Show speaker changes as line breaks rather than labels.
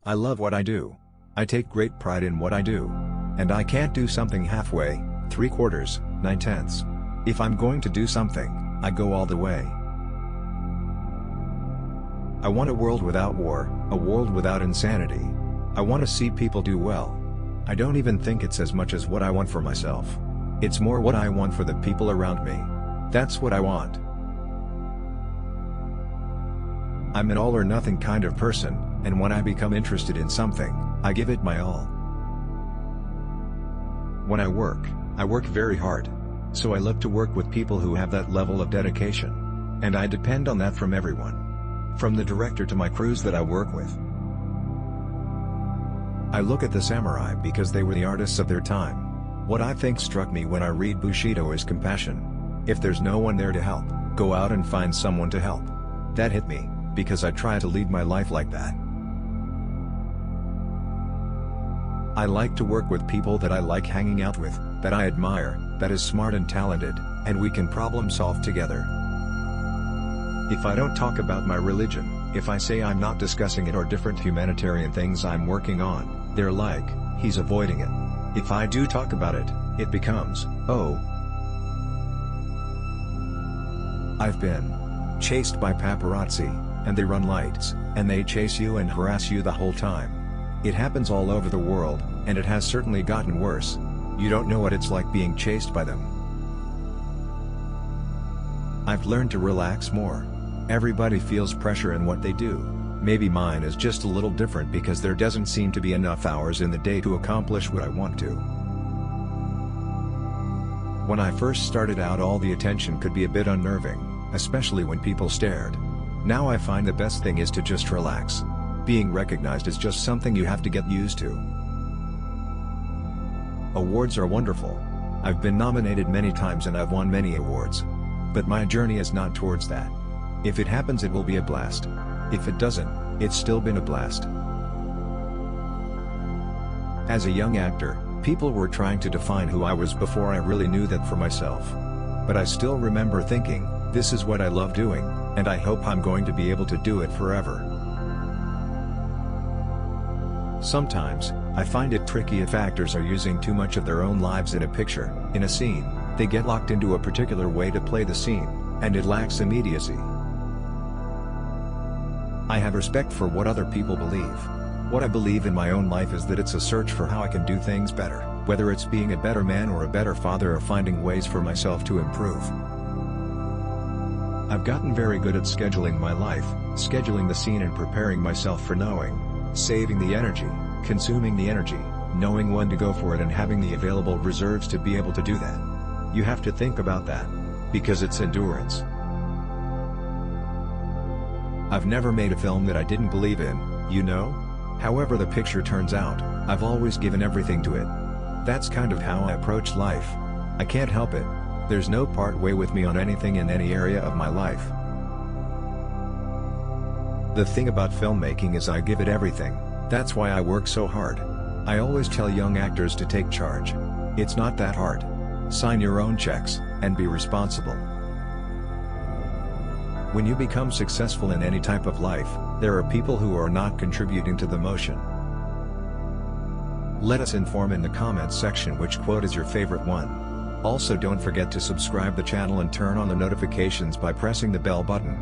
I love what I do. I take great pride in what I do. And I can't do something halfway, 3/4, 9/10. If I'm going to do something, I go all the way. I want a world without war, a world without insanity. I want to see people do well. I don't even think it's as much as what I want for myself. It's more what I want for the people around me. That's what I want. I'm an all-or-nothing kind of person, and when I become interested in something, I give it my all. When I work very hard. So I look to work with people who have that level of dedication. And I depend on that from everyone. From the director to my crews that I work with. I look at the samurai because they were the artists of their time. What I think struck me when I read Bushido is compassion. If there's no one there to help, go out and find someone to help. That hit me, because I try to lead my life like that. I like to work with people that I like hanging out with, that I admire, that is smart and talented, and we can problem solve together. If I don't talk about my religion, if I say I'm not discussing it or different humanitarian things I'm working on, they're like, he's avoiding it. If I do talk about it, it becomes, oh. I've been chased by paparazzi, and they run lights, and they chase you and harass you the whole time. It happens all over the world, and it has certainly gotten worse. You don't know what it's like being chased by them. I've learned to relax more. Everybody feels pressure in what they do. Maybe mine is just a little different because there doesn't seem to be enough hours in the day to accomplish what I want to. When I first started out, all the attention could be a bit unnerving, especially when people stared. Now I find the best thing is to just relax. Being recognized is just something you have to get used to. Awards are wonderful. I've been nominated many times and I've won many awards. But my journey is not towards that. If it happens, it will be a blast. If it doesn't, it's still been a blast. As a young actor, people were trying to define who I was before I really knew that for myself. But I still remember thinking, this is what I love doing, and I hope I'm going to be able to do it forever. Sometimes, I find it tricky if actors are using too much of their own lives in a picture, in a scene. They get locked into a particular way to play the scene, and it lacks immediacy. I have respect for what other people believe. What I believe in my own life is that it's a search for how I can do things better, whether it's being a better man or a better father or finding ways for myself to improve. I've gotten very good at scheduling my life, scheduling the scene and preparing myself for knowing, saving the energy, consuming the energy, knowing when to go for it and having the available reserves to be able to do that. You have to think about that. Because it's endurance. I've never made a film that I didn't believe in, you know? However the picture turns out, I've always given everything to it. That's kind of how I approach life. I can't help it. There's no part way with me on anything in any area of my life. The thing about filmmaking is I give it everything. That's why I work so hard. I always tell young actors to take charge. It's not that hard. Sign your own checks, and be responsible. When you become successful in any type of life, there are people who are not contributing to the motion. Let us inform in the comments section which quote is your favorite one. Also don't forget to subscribe the channel and turn on the notifications by pressing the bell button.